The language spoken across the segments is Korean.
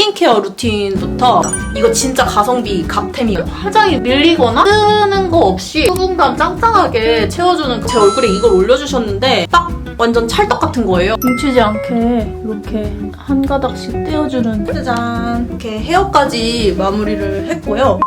스킨케어 루틴부터 이거 진짜 가성비 갓템이에요. 화장이 밀리거나 뜨는 거 없이 수분감 짱짱하게 채워주는 제 얼굴에 이걸 올려주셨는데 딱 완전 찰떡 같은 거예요. 뭉치지 않게 이렇게 한 가닥씩 떼어주는. 짜잔! 이렇게 헤어까지 마무리를 했고요.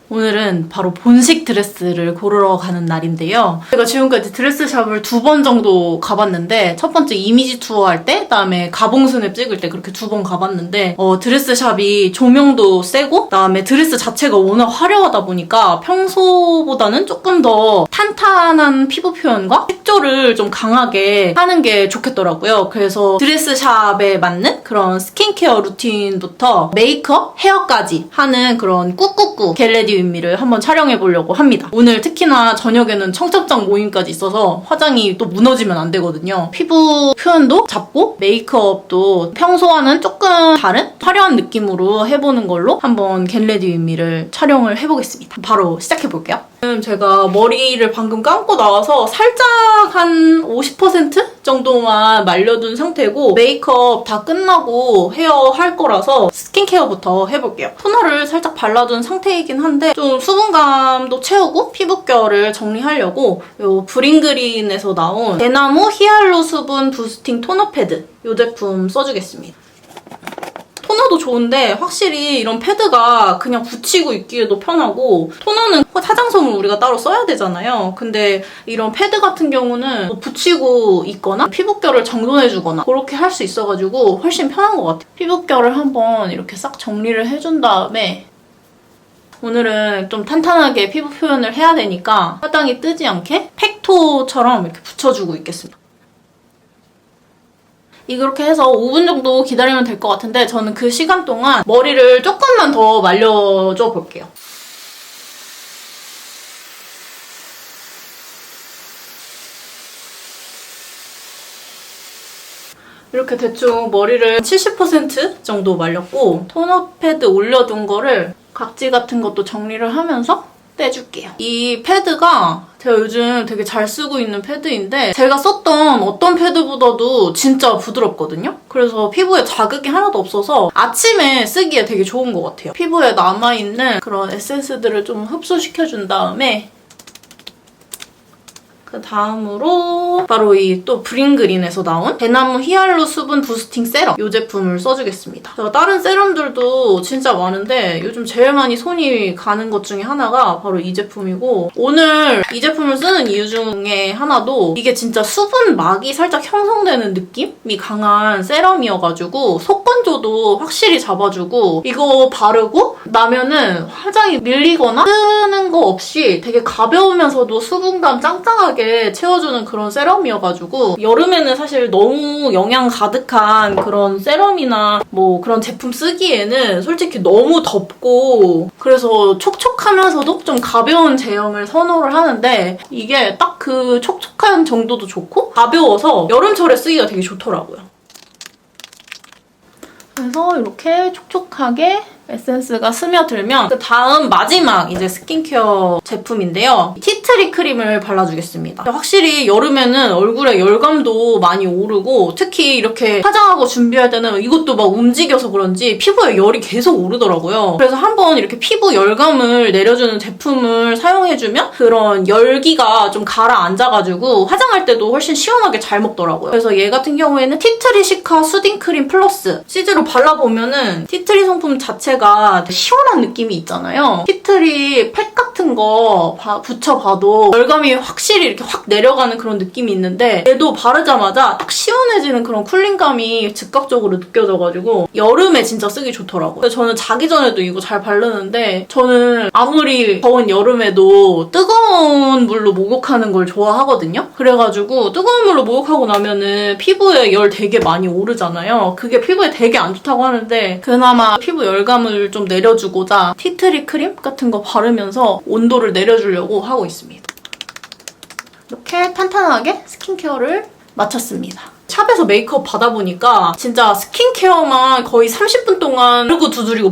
오늘은 바로 본식 드레스를 고르러 가는 날인데요. 제가 지금까지 드레스샵을 2번 정도 가봤는데 첫 번째 이미지 투어 할 때, 그다음에 가봉스냅 찍을 때 그렇게 2번 가봤는데 드레스샵이 조명도 세고 그다음에 드레스 자체가 워낙 화려하다 보니까 평소보다는 조금 더 탄탄한 피부 표현과 색조를 좀 강하게 하는 게 좋겠더라고요. 그래서 드레스샵에 맞는 그런 스킨케어 루틴부터 메이크업, 헤어까지 하는 그런 꾹꾹꾹 겟레디 윗미를 한번 촬영해보려고 합니다. 오늘 특히나 저녁에는 청첩장 모임까지 있어서 화장이 또 무너지면 안 되거든요. 피부 표현도 잡고 메이크업도 평소와는 조금 다른 화려한 느낌으로 해보는 걸로 한번 겟레디 윗미를 촬영을 해보겠습니다. 바로 시작해볼게요. 지금 제가 머리를 방금 감고 나와서 살짝 한 50% 정도만 말려둔 상태고 메이크업 다 끝나고 헤어 할 거라서 스킨케어부터 해볼게요. 토너를 살짝 발라둔 상태이긴 한데 좀 수분감도 채우고 피부결을 정리하려고 이 브링그린에서 나온 대나무 히알루 수분 부스팅 토너 패드 이 제품 써주겠습니다. 토너도 좋은데 확실히 이런 패드가 그냥 붙이고 있기에도 편하고 토너는 화장솜을 우리가 따로 써야 되잖아요. 근데 이런 패드 같은 경우는 뭐 붙이고 있거나 피부결을 정돈해주거나 그렇게 할 수 있어가지고 훨씬 편한 것 같아요. 피부결을 한번 이렇게 싹 정리를 해준 다음에 오늘은 좀 탄탄하게 피부 표현을 해야 되니까 화장이 뜨지 않게 팩토처럼 이렇게 붙여주고 있겠습니다. 이렇게 해서 5분 정도 기다리면 될 것 같은데 저는 그 시간 동안 머리를 조금만 더 말려줘 볼게요. 이렇게 대충 머리를 70% 정도 말렸고 토너 패드 올려둔 거를 각질 같은 것도 정리를 하면서 떼줄게요. 이 패드가 제가 요즘 되게 잘 쓰고 있는 패드인데 제가 썼던 어떤 패드보다도 진짜 부드럽거든요? 그래서 피부에 자극이 하나도 없어서 아침에 쓰기에 되게 좋은 것 같아요. 피부에 남아있는 그런 에센스들을 좀 흡수시켜준 다음에 그 다음으로 바로 이 또 브링그린에서 나온 대나무 히알루 수분 부스팅 세럼 이 제품을 써주겠습니다. 제가 다른 세럼들도 진짜 많은데 요즘 제일 많이 손이 가는 것 중에 하나가 바로 이 제품이고 오늘 이 제품을 쓰는 이유 중에 하나도 이게 진짜 수분막이 살짝 형성되는 느낌이 강한 세럼이어가지고 속건조도 확실히 잡아주고 이거 바르고 나면은 화장이 밀리거나 뜨는 거 없이 되게 가벼우면서도 수분감 짱짱하게 채워주는 그런 세럼이어가지고 여름에는 사실 너무 영양 가득한 그런 세럼이나 뭐 그런 제품 쓰기에는 솔직히 너무 덥고 그래서 촉촉하면서도 좀 가벼운 제형을 선호를 하는데 이게 딱 그 촉촉한 정도도 좋고 가벼워서 여름철에 쓰기가 되게 좋더라고요. 그래서 이렇게 촉촉하게 에센스가 스며들면 그 다음 마지막 이제 스킨케어 제품인데요. 티트리 크림을 발라주겠습니다. 확실히 여름에는 얼굴에 열감도 많이 오르고 특히 이렇게 화장하고 준비할 때는 이것도 막 움직여서 그런지 피부에 열이 계속 오르더라고요. 그래서 한번 이렇게 피부 열감을 내려주는 제품을 사용해주면 그런 열기가 좀 가라앉아가지고 화장할 때도 훨씬 시원하게 잘 먹더라고요. 그래서 얘 같은 경우에는 티트리 시카 수딩 크림 플러스 실제로 발라보면은 티트리 성품 자체가 시원한 느낌이 있잖아요. 티트리 팩 같은 거 붙여봐도 열감이 확실히 이렇게 확 내려가는 그런 느낌이 있는데 얘도 바르자마자 딱 시원해지는 그런 쿨링감이 즉각적으로 느껴져가지고 여름에 진짜 쓰기 좋더라고요. 저는 자기 전에도 이거 잘 바르는데 저는 아무리 더운 여름에도 뜨거운 물로 목욕하는 걸 좋아하거든요. 그래가지고 뜨거운 물로 목욕하고 나면은 피부에 열 되게 많이 오르잖아요. 그게 피부에 되게 안 좋다고 하는데 그나마 피부 열감을 좀 내려주고자 티트리 크림 같은 거 바르면서 온도를 내려주려고 하고 있습니다. 이렇게 탄탄하게 스킨케어를 마쳤습니다. 샵에서 메이크업 받아보니까 진짜 스킨케어만 거의 30분 동안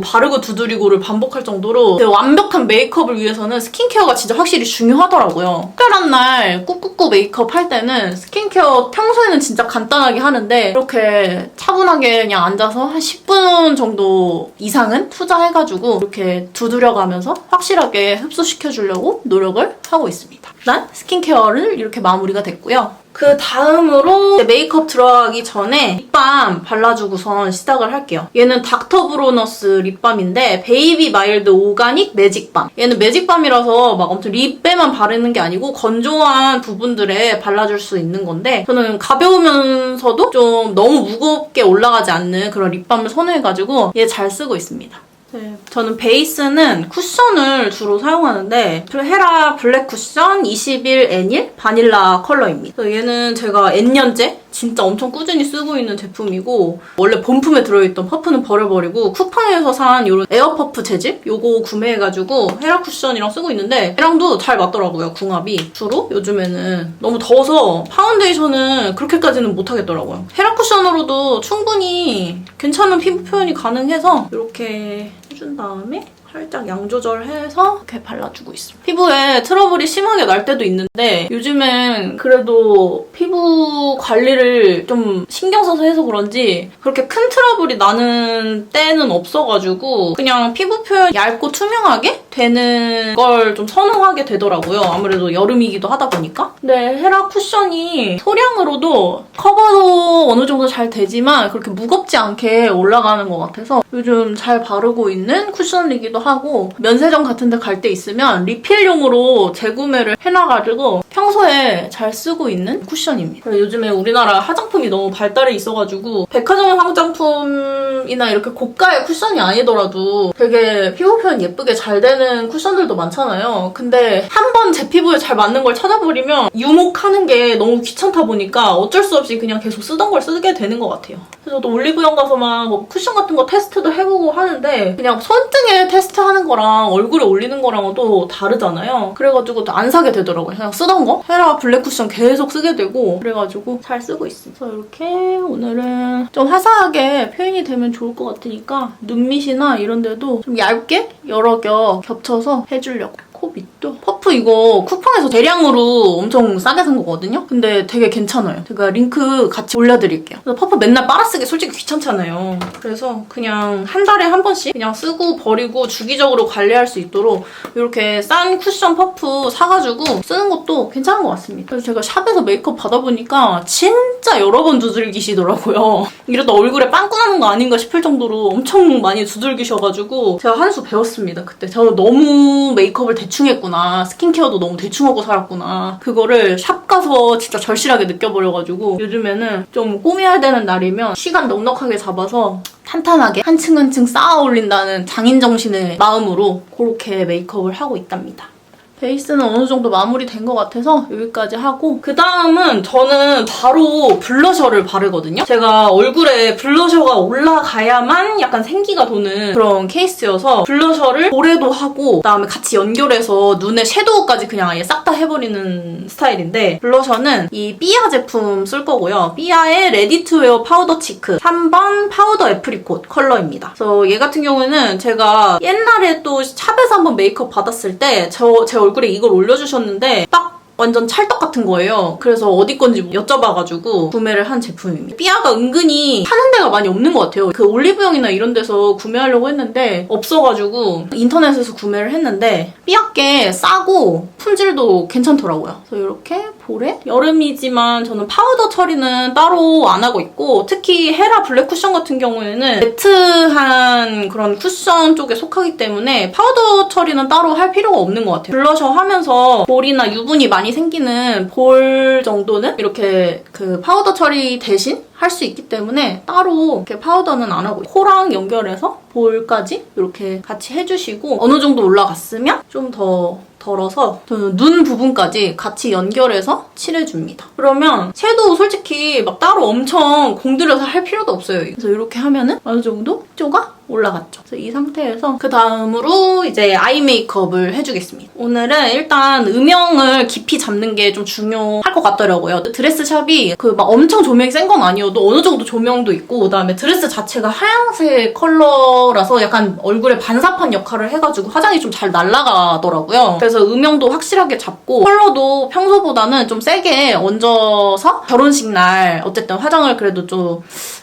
바르고 두드리고를 반복할 정도로 완벽한 메이크업을 위해서는 스킨케어가 진짜 확실히 중요하더라고요. 특별한 날 꾹꾹꾹 메이크업 할 때는 스킨케어 평소에는 진짜 간단하게 하는데 이렇게 차분하게 그냥 앉아서 한 10분 정도 이상은 투자해가지고 이렇게 두드려가면서 확실하게 흡수시켜주려고 노력을 하고 있습니다. 일단 스킨케어를 이렇게 마무리가 됐고요. 그 다음으로 메이크업 들어가기 전에 립밤 발라주고선 시작을 할게요. 얘는 닥터 브로너스 립밤인데 베이비 마일드 오가닉 매직밤. 얘는 매직밤이라서 막 엄청 립에만 바르는 게 아니고 건조한 부분들에 발라줄 수 있는 건데 저는 가벼우면서도 좀 너무 무겁게 올라가지 않는 그런 립밤을 선호해가지고 얘 잘 쓰고 있습니다. 네, 저는 베이스는 쿠션을 주로 사용하는데 헤라 블랙 쿠션 21 N1 바닐라 컬러입니다. 얘는 제가 N년째 진짜 엄청 꾸준히 쓰고 있는 제품이고 원래 본품에 들어있던 퍼프는 버려버리고 쿠팡에서 산 이런 에어퍼프 재질? 요거 구매해가지고 헤라 쿠션이랑 쓰고 있는데 얘랑도 잘 맞더라고요, 궁합이. 주로 요즘에는 너무 더워서 파운데이션은 그렇게까지는 못하겠더라고요. 헤라 쿠션으로도 충분히 괜찮은 피부 표현이 가능해서 이렇게 해준 다음에 살짝 양 조절해서 이렇게 발라주고 있습니다. 피부에 트러블이 심하게 날 때도 있는데 요즘엔 그래도 피부 관리를 좀 신경 써서 해서 그런지 그렇게 큰 트러블이 나는 때는 없어가지고 그냥 피부 표현 얇고 투명하게 되는 걸 좀 선호하게 되더라고요. 아무래도 여름이기도 하다 보니까. 근데 헤라 쿠션이 소량으로도 커버도 어느 정도 잘 되지만 그렇게 무겁지 않게 올라가는 것 같아서 요즘 잘 바르고 있는 쿠션이기도 하고 면세점 같은 데 갈 때 있으면 리필용으로 재구매를 해놔가지고 평소에 잘 쓰고 있는 쿠션입니다. 요즘에 우리나라 화장품이 너무 발달해 있어가지고 백화점 화장품이나 이렇게 고가의 쿠션이 아니더라도 되게 피부 표현 예쁘게 잘 되는 쿠션들도 많잖아요. 근데 한 번 제 피부에 잘 맞는 걸 찾아버리면 유목하는 게 너무 귀찮다 보니까 어쩔 수 없이 그냥 계속 쓰던 걸 쓰게 되는 것 같아요. 그래서 저도 올리브영 가서 막 뭐 쿠션 같은 거 테스트도 해보고 하는데 그냥 손등에 테스트하는 거랑 얼굴에 올리는 거랑은 또 다르잖아요. 그래가지고 또 안 사게 되더라고요. 그냥 쓰던 거 헤라 블랙 쿠션 계속 쓰게 되고 그래가지고 잘 쓰고 있습니다. 그래서 이렇게 오늘은 좀 화사하게 표현이 되면 좋을 것 같으니까 눈밑이나 이런 데도 좀 얇게 여러 겹 겹쳐서 해주려고. 코 밑도 퍼프 이거 쿠팡에서 대량으로 엄청 싸게 산 거거든요? 근데 되게 괜찮아요. 제가 링크 같이 올려드릴게요. 그래서 퍼프 맨날 빨아쓰기 솔직히 귀찮잖아요. 그래서 그냥 한 달에 한 번씩 그냥 쓰고 버리고 주기적으로 관리할 수 있도록 이렇게 싼 쿠션 퍼프 사가지고 쓰는 것도 괜찮은 것 같습니다. 그래서 제가 샵에서 메이크업 받아보니까 진짜 여러 번 두들기시더라고요. 이러다 얼굴에 빵꾸 나는 거 아닌가 싶을 정도로 엄청 많이 두들기셔가지고 제가 한 수 배웠습니다. 그때 저 너무 메이크업을 대충 했구나. 스킨케어도 너무 대충 하고 살았구나. 그거를 샵 가서 진짜 절실하게 느껴버려가지고 요즘에는 좀 꾸며야 되는 날이면 시간 넉넉하게 잡아서 탄탄하게 한 층 한 층 쌓아 올린다는 장인 정신의 마음으로 그렇게 메이크업을 하고 있답니다. 베이스는 어느 정도 마무리된 것 같아서 여기까지 하고 그 다음은 저는 바로 블러셔를 바르거든요. 제가 얼굴에 블러셔가 올라가야만 약간 생기가 도는 그런 케이스여서 블러셔를 볼에도 하고 그다음에 같이 연결해서 눈에 섀도우까지 그냥 아예 싹 다 해버리는 스타일인데 블러셔는 이 삐아 제품 쓸 거고요. 삐아의 레디 투 웨어 파우더 치크 3번 파우더 애프리콧 컬러입니다. 그래서 얘 같은 경우에는 제가 옛날에 또 샵에서 한번 메이크업 받았을 때 제 얼굴에 이걸 올려주셨는데 딱 완전 찰떡 같은 거예요. 그래서 어디 건지 여쭤봐가지고 구매를 한 제품입니다. 삐아가 은근히 파는 데가 많이 없는 것 같아요. 그 올리브영이나 이런 데서 구매하려고 했는데 없어가지고 인터넷에서 구매를 했는데 삐아께 싸고 품질도 괜찮더라고요. 그래서 이렇게 볼에 여름이지만 저는 파우더 처리는 따로 안 하고 있고 특히 헤라 블랙 쿠션 같은 경우에는 매트한 그런 쿠션 쪽에 속하기 때문에 파우더 처리는 따로 할 필요가 없는 것 같아요. 블러셔 하면서 볼이나 유분이 많이 생기는 볼 정도는 이렇게 그 파우더 처리 대신 할 수 있기 때문에 따로 이렇게 파우더는 안 하고 코랑 연결해서 볼까지 이렇게 같이 해주시고 어느 정도 올라갔으면 좀 더 덜어서 저는 눈 부분까지 같이 연결해서 칠해줍니다. 그러면 섀도우 솔직히 막 따로 엄청 공들여서 할 필요도 없어요. 그래서 이렇게 하면은 어느 정도 효과가 올라갔죠. 그래서 이 상태에서 그 다음으로 이제 아이 메이크업을 해주겠습니다. 오늘은 일단 음영을 깊이 잡는 게 좀 중요할 것 같더라고요. 드레스샵이 그 막 엄청 조명이 센 건 아니어도 어느 정도 조명도 있고 그다음에 드레스 자체가 하얀색 컬러라서 약간 얼굴에 반사판 역할을 해가지고 화장이 좀 잘 날아가더라고요. 그래서 음영도 확실하게 잡고 컬러도 평소보다는 좀 세게 얹어서 결혼식 날 어쨌든 화장을 그래도 좀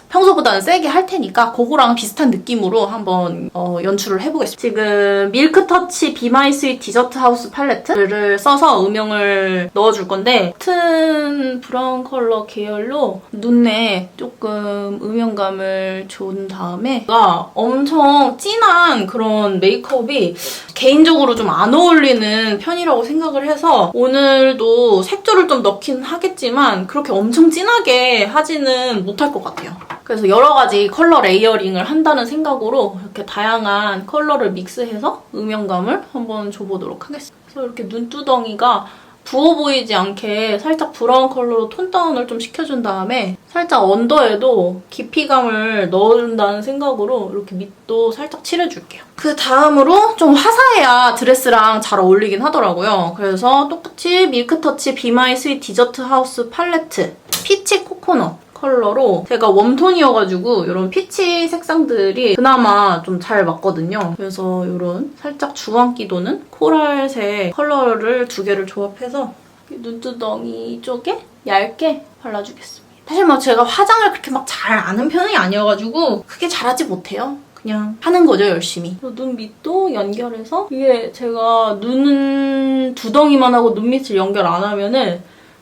평소보다는 세게 할 테니까 그거랑 비슷한 느낌으로 한번 연출을 해보겠습니다. 지금 밀크터치 비 마이 스윗 디저트 하우스 팔레트를 써서 음영을 넣어줄 건데 같은 브라운 컬러 계열로 눈에 조금 음영감을 준 다음에 제가 엄청 진한 그런 메이크업이 개인적으로 좀 안 어울리는 편이라고 생각을 해서 오늘도 색조를 좀 넣긴 하겠지만 그렇게 엄청 진하게 하지는 못할 것 같아요. 그래서 여러 가지 컬러 레이어링을 한다는 생각으로 이렇게 다양한 컬러를 믹스해서 음영감을 한번 줘보도록 하겠습니다. 그래서 이렇게 눈두덩이가 부어 보이지 않게 살짝 브라운 컬러로 톤 다운을 좀 시켜준 다음에 살짝 언더에도 깊이감을 넣어준다는 생각으로 이렇게 밑도 살짝 칠해줄게요. 그 다음으로 좀 화사해야 드레스랑 잘 어울리긴 하더라고요. 그래서 똑같이 밀크터치 비 마이 스윗 디저트 하우스 팔레트 피치 코코넛 컬러로 제가 웜톤이어가지고 이런 피치 색상들이 그나마 좀 잘 맞거든요. 그래서 이런 살짝 주황기 도는 코랄색 컬러를 두 개를 조합해서 눈두덩이 쪽에 얇게 발라주겠습니다. 사실 막 제가 화장을 그렇게 막 잘 아는 편이 아니어가지고 크게 잘하지 못해요. 그냥 하는 거죠, 열심히. 눈 밑도 연결해서 이게 제가 눈 두덩이만 하고 눈 밑을 연결 안 하면은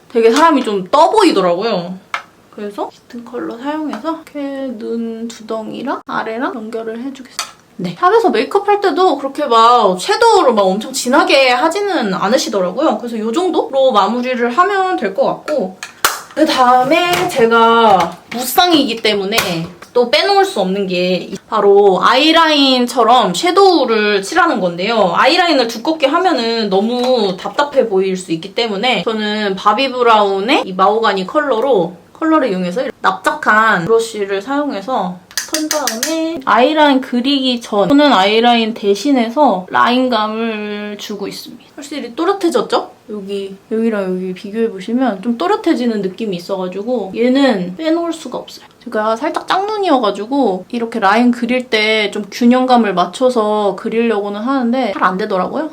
되게 사람이 좀 떠 보이더라고요. 그래서 짙은 컬러 사용해서 이렇게 눈 두덩이랑 아래랑 연결을 해주겠습니다. 네. 샵에서 메이크업 할 때도 그렇게 막 섀도우를 막 엄청 진하게 하지는 않으시더라고요. 그래서 이 정도로 마무리를 하면 될 것 같고 그 다음에 제가 무쌍이기 때문에 또 빼놓을 수 없는 게 바로 아이라인처럼 섀도우를 칠하는 건데요. 아이라인을 두껍게 하면은 너무 답답해 보일 수 있기 때문에 저는 바비 브라운의 이 마호가니 컬러를 이용해서 납작한 브러쉬를 사용해서 턴 다음에 아이라인 그리기 전 또는 아이라인 대신해서 라인감을 주고 있습니다. 확실히 또렷해졌죠? 여기랑 여기 비교해보시면 좀 또렷해지는 느낌이 있어가지고 얘는 빼놓을 수가 없어요. 제가 살짝 짝눈이어가지고 이렇게 라인 그릴 때 좀 균형감을 맞춰서 그리려고는 하는데 잘 안 되더라고요.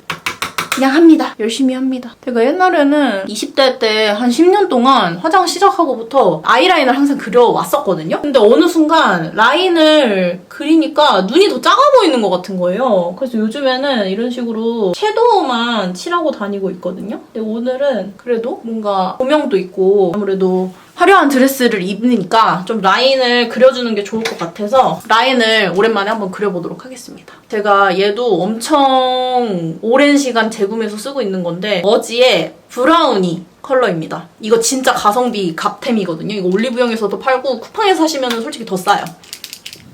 그냥 합니다. 열심히 합니다. 제가 옛날에는 20대 때 한 10년 동안 화장 시작하고부터 아이라인을 항상 그려왔었거든요. 근데 어느 순간 라인을 그리니까 눈이 더 작아 보이는 것 같은 거예요. 그래서 요즘에는 이런 식으로 섀도우만 칠하고 다니고 있거든요. 근데 오늘은 그래도 뭔가 조명도 있고 아무래도 화려한 드레스를 입으니까 좀 라인을 그려주는 게 좋을 것 같아서 라인을 오랜만에 한번 그려보도록 하겠습니다. 제가 얘도 엄청 오랜 시간 재구매해서 쓰고 있는 건데 어지의 브라우니 컬러입니다. 이거 진짜 가성비 갓템이거든요. 이거 올리브영에서도 팔고 쿠팡에서 사시면 솔직히 더 싸요.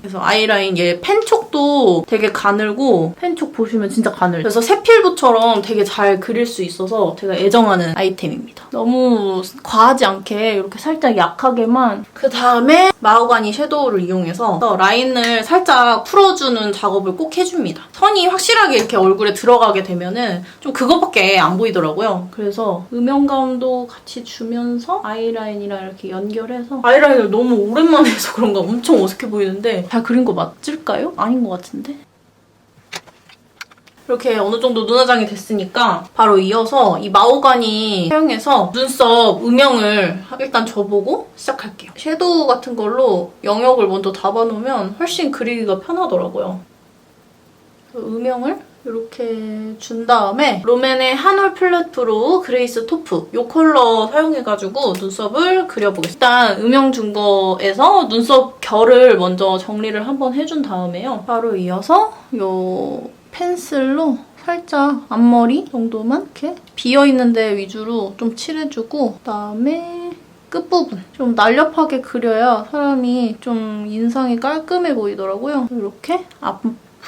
그래서 아이라인 얘 펜촉도 되게 가늘고 펜촉 보시면 진짜 가늘. 그래서 세필부처럼 되게 잘 그릴 수 있어서 제가 애정하는 아이템입니다. 너무 과하지 않게 이렇게 살짝 약하게만 그 다음에 마호가니 섀도우를 이용해서 라인을 살짝 풀어주는 작업을 꼭 해줍니다. 선이 확실하게 이렇게 얼굴에 들어가게 되면은 좀 그거밖에 안 보이더라고요. 그래서 음영감도 같이 주면서 아이라인이랑 이렇게 연결해서 아이라인을 너무 오랜만에 해서 그런가 엄청 어색해 보이는데 잘 그린 거 맞을까요? 아닌 것 같은데? 이렇게 어느 정도 눈화장이 됐으니까 바로 이어서 이 마호가니 사용해서 눈썹 음영을 일단 줘보고 시작할게요. 섀도우 같은 걸로 영역을 먼저 잡아놓으면 훨씬 그리기가 편하더라고요. 음영을 이렇게 준 다음에 롬앤의 한올 플랫 브로우 그레이스 토프 이 컬러 사용해가지고 눈썹을 그려보겠습니다. 일단 음영 준 거에서 눈썹 결을 먼저 정리를 한번 해준 다음에요. 바로 이어서 이 펜슬로 살짝 앞머리 정도만 이렇게 비어있는 데 위주로 좀 칠해주고 그다음에 끝부분 좀 날렵하게 그려야 사람이 좀 인상이 깔끔해 보이더라고요. 이렇게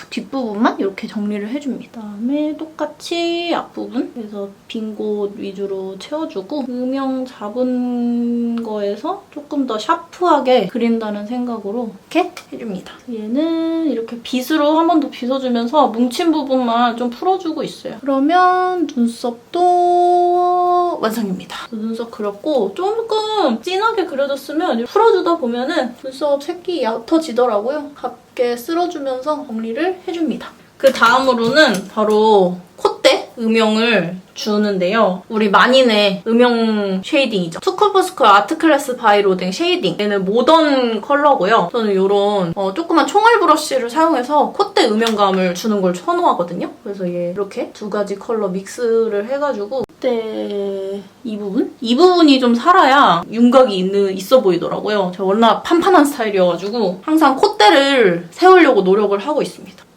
뒷부분만 이렇게 정리를 해줍니다. 그다음에 똑같이 앞부분, 그래서 빈 곳 위주로 채워주고 음영 잡은 거에서 조금 더 샤프하게 그린다는 생각으로 이렇게 해줍니다. 얘는 이렇게 빗으로 한 번 더 빗어주면서 뭉친 부분만 좀 풀어주고 있어요. 그러면 눈썹도 완성입니다. 눈썹 그렸고 조금 진하게 그려줬으면 풀어주다 보면은 눈썹 색이 옅어지더라고요. 가볍게 쓸어주면서 정리를 해줍니다. 그 다음으로는 바로 콧대 음영을 주는데요. 우리 마닌의 음영 쉐이딩이죠. 투쿨포스쿨 아트클래스 바이로딩 쉐이딩. 얘는 모던 컬러고요. 저는 이런 조그만 총알 브러쉬를 사용해서 콧대 음영감을 주는 걸 선호하거든요. 그래서 얘 이렇게 두 가지 컬러 믹스를 해가지고 콧대 이 부분이 좀 살아야 윤곽이 있어 보이더라고요. 제가 워낙 판판한 스타일이어가지고 항상 콧대를 세우려고 노력을 하고 있습니다.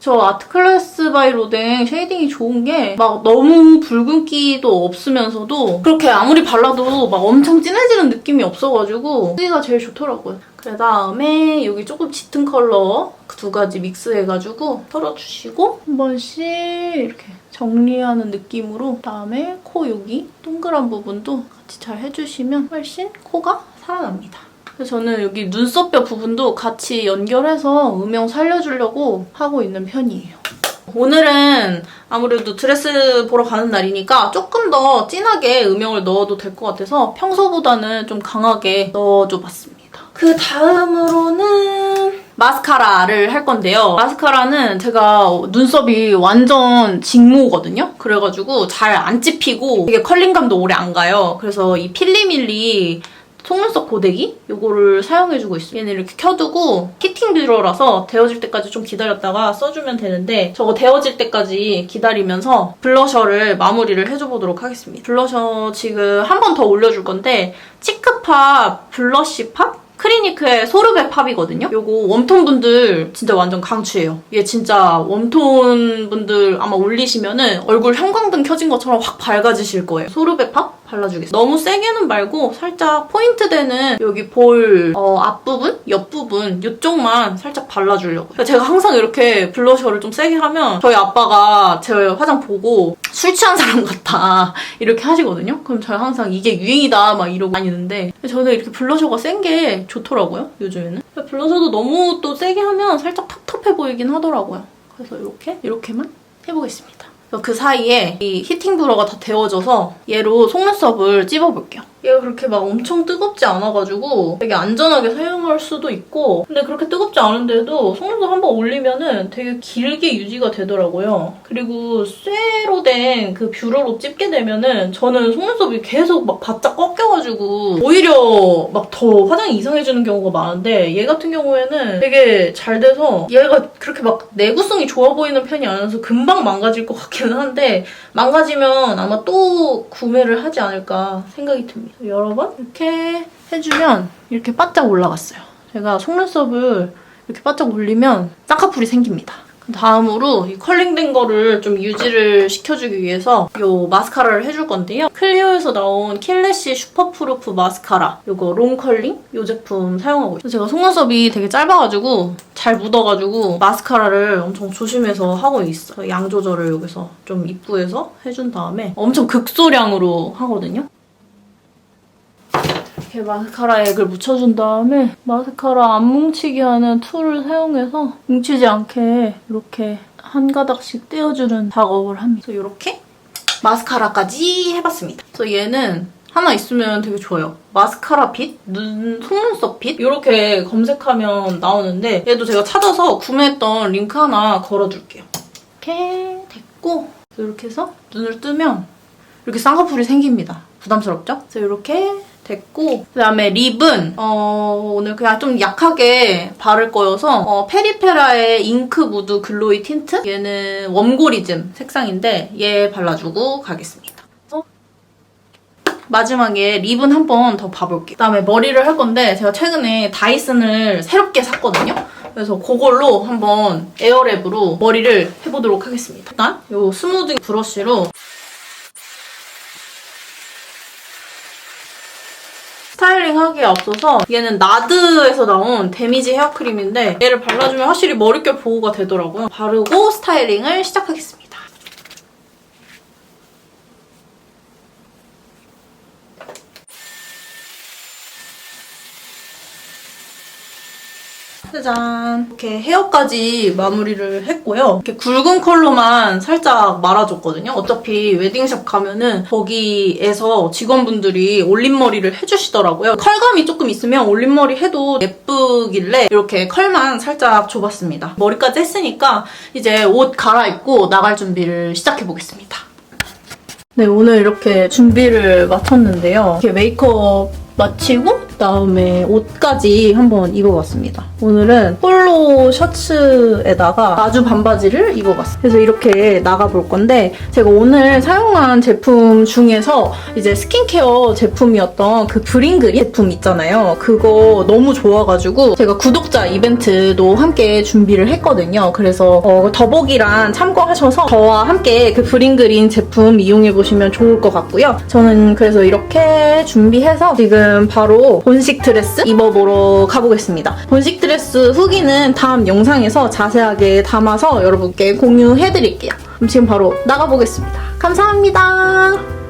저 아트클래스 바이 로댕 쉐이딩이 좋은 게 막 너무 붉은기도 없으면서도 그렇게 아무리 발라도 막 엄청 진해지는 느낌이 없어가지고 쓰기가 제일 좋더라고요. 그 다음에 여기 조금 짙은 컬러 두 가지 믹스해가지고 털어주시고 한 번씩 이렇게 정리하는 느낌으로 그다음에 코 여기 동그란 부분도 같이 잘 해주시면 훨씬 코가 살아납니다. 그래서 저는 여기 눈썹뼈 부분도 같이 연결해서 음영 살려주려고 하고 있는 편이에요. 오늘은 아무래도 드레스 보러 가는 날이니까 조금 더 진하게 음영을 넣어도 될 것 같아서 평소보다는 좀 강하게 넣어줘봤습니다. 그 다음으로는 마스카라를 할 건데요. 마스카라는 제가 눈썹이 완전 직모거든요. 그래가지고 잘 안 찝히고 되게 컬링감도 오래 안 가요. 그래서 이 필리밀리 속눈썹 고데기? 이거를 사용해주고 있어요. 얘는 이렇게 켜두고 히팅 뷰러라서 데워질 때까지 좀 기다렸다가 써주면 되는데 저거 데워질 때까지 기다리면서 블러셔를 마무리를 해줘보도록 하겠습니다. 블러셔 지금 한 번 더 올려줄 건데 치크팝 블러쉬 팝? 크리니크의 소르베 팝이거든요? 요거 웜톤 분들 진짜 완전 강추예요. 얘 진짜 웜톤 분들 아마 올리시면은 얼굴 형광등 켜진 것처럼 확 밝아지실 거예요. 소르베 팝 발라주겠습니다. 너무 세게는 말고 살짝 포인트 되는 여기 볼 앞부분, 옆부분 이쪽만 살짝 발라주려고요. 제가 항상 이렇게 블러셔를 좀 세게 하면 저희 아빠가 제 화장 보고 술 취한 사람 같다 이렇게 하시거든요. 그럼 제가 항상 이게 유행이다 막 이러고 다니는데 저는 이렇게 블러셔가 센 게 좋더라고요, 요즘에는. 블러셔도 너무 또 세게 하면 살짝 텁텁해 보이긴 하더라고요. 그래서 이렇게만 해보겠습니다. 그 사이에 이 히팅 뷰러가 다 데워져서 얘로 속눈썹을 찝어볼게요. 얘가 그렇게 막 엄청 뜨겁지 않아가지고 되게 안전하게 사용할 수도 있고 근데 그렇게 뜨겁지 않은데도 속눈썹 한번 올리면은 되게 길게 유지가 되더라고요. 그리고 쇠로 된 그 뷰러로 찝게 되면은 저는 속눈썹이 계속 막 바짝 꺾여가지고 오히려 막 더 화장이 이상해지는 경우가 많은데 얘 같은 경우에는 되게 잘 돼서 얘가 그렇게 막 내구성이 좋아 보이는 편이 아니라서 금방 망가질 것 같기는 한데 망가지면 아마 또 구매를 하지 않을까 생각이 듭니다. 여러 번 이렇게 해주면 이렇게 바짝 올라갔어요. 제가 속눈썹을 이렇게 바짝 올리면 쌍꺼풀이 생깁니다. 다음으로 이 컬링된 거를 좀 유지를 시켜주기 위해서 이 마스카라를 해줄 건데요. 클리오에서 나온 킬래시 슈퍼프루프 마스카라 이거 롱 컬링 이 제품 사용하고 있어요. 제가 속눈썹이 되게 짧아가지고 잘 묻어가지고 마스카라를 엄청 조심해서 하고 있어요. 양 조절을 여기서 좀 입구에서 해준 다음에 엄청 극소량으로 하거든요. 이렇게 마스카라 액을 묻혀준 다음에 마스카라 안 뭉치게 하는 툴을 사용해서 뭉치지 않게 이렇게 한 가닥씩 떼어주는 작업을 합니다. 그래서 이렇게 마스카라까지 해봤습니다. 그래서 얘는 하나 있으면 되게 좋아요. 마스카라 빗, 속눈썹 빗 이렇게 검색하면 나오는데 얘도 제가 찾아서 구매했던 링크 하나 걸어둘게요. 이렇게 됐고 이렇게 해서 눈을 뜨면 이렇게 쌍꺼풀이 생깁니다. 부담스럽죠? 그래서 이렇게 됐고 그다음에 립은 오늘 그냥 좀 약하게 바를 거여서 페리페라의 잉크 무드 글로이 틴트 얘는 웜고리즘 색상인데 얘 발라주고 가겠습니다. 마지막에 립은 한 번 더 봐볼게요. 그다음에 머리를 할 건데 제가 최근에 다이슨을 새롭게 샀거든요. 그래서 그걸로 한번 에어랩으로 머리를 해보도록 하겠습니다. 일단 이 스무딩 브러쉬로 스타일링 하기에 앞서서 얘는 나드에서 나온 데미지 헤어크림인데 얘를 발라주면 확실히 머릿결 보호가 되더라고요. 바르고 스타일링을 시작하겠습니다. 짜잔! 이렇게 헤어까지 마무리를 했고요. 이렇게 굵은 컬러만 살짝 말아줬거든요. 어차피 웨딩샵 가면은 거기에서 직원분들이 올림머리를 해주시더라고요. 컬감이 조금 있으면 올림머리 해도 예쁘길래 이렇게 컬만 살짝 줘봤습니다. 머리까지 했으니까 이제 옷 갈아입고 나갈 준비를 시작해보겠습니다. 네, 오늘 이렇게 준비를 마쳤는데요. 이렇게 메이크업 마치고 그다음에 옷까지 한번 입어봤습니다. 오늘은 폴로 셔츠에다가 나주 반바지를 입어봤어요. 그래서 이렇게 나가볼 건데 제가 오늘 사용한 제품 중에서 이제 스킨케어 제품이었던 그 브링그린 제품 있잖아요. 그거 너무 좋아가지고 제가 구독자 이벤트도 함께 준비를 했거든요. 그래서 더보기란 참고하셔서 저와 함께 그 브링그린 제품 이용해보시면 좋을 것 같고요. 저는 그래서 이렇게 준비해서 지금 바로 본식 드레스 입어보러 가보겠습니다. 본식 드레스 후기는 다음 영상에서 자세하게 담아서 여러분께 공유해드릴게요. 그럼 지금 바로 나가보겠습니다. 감사합니다.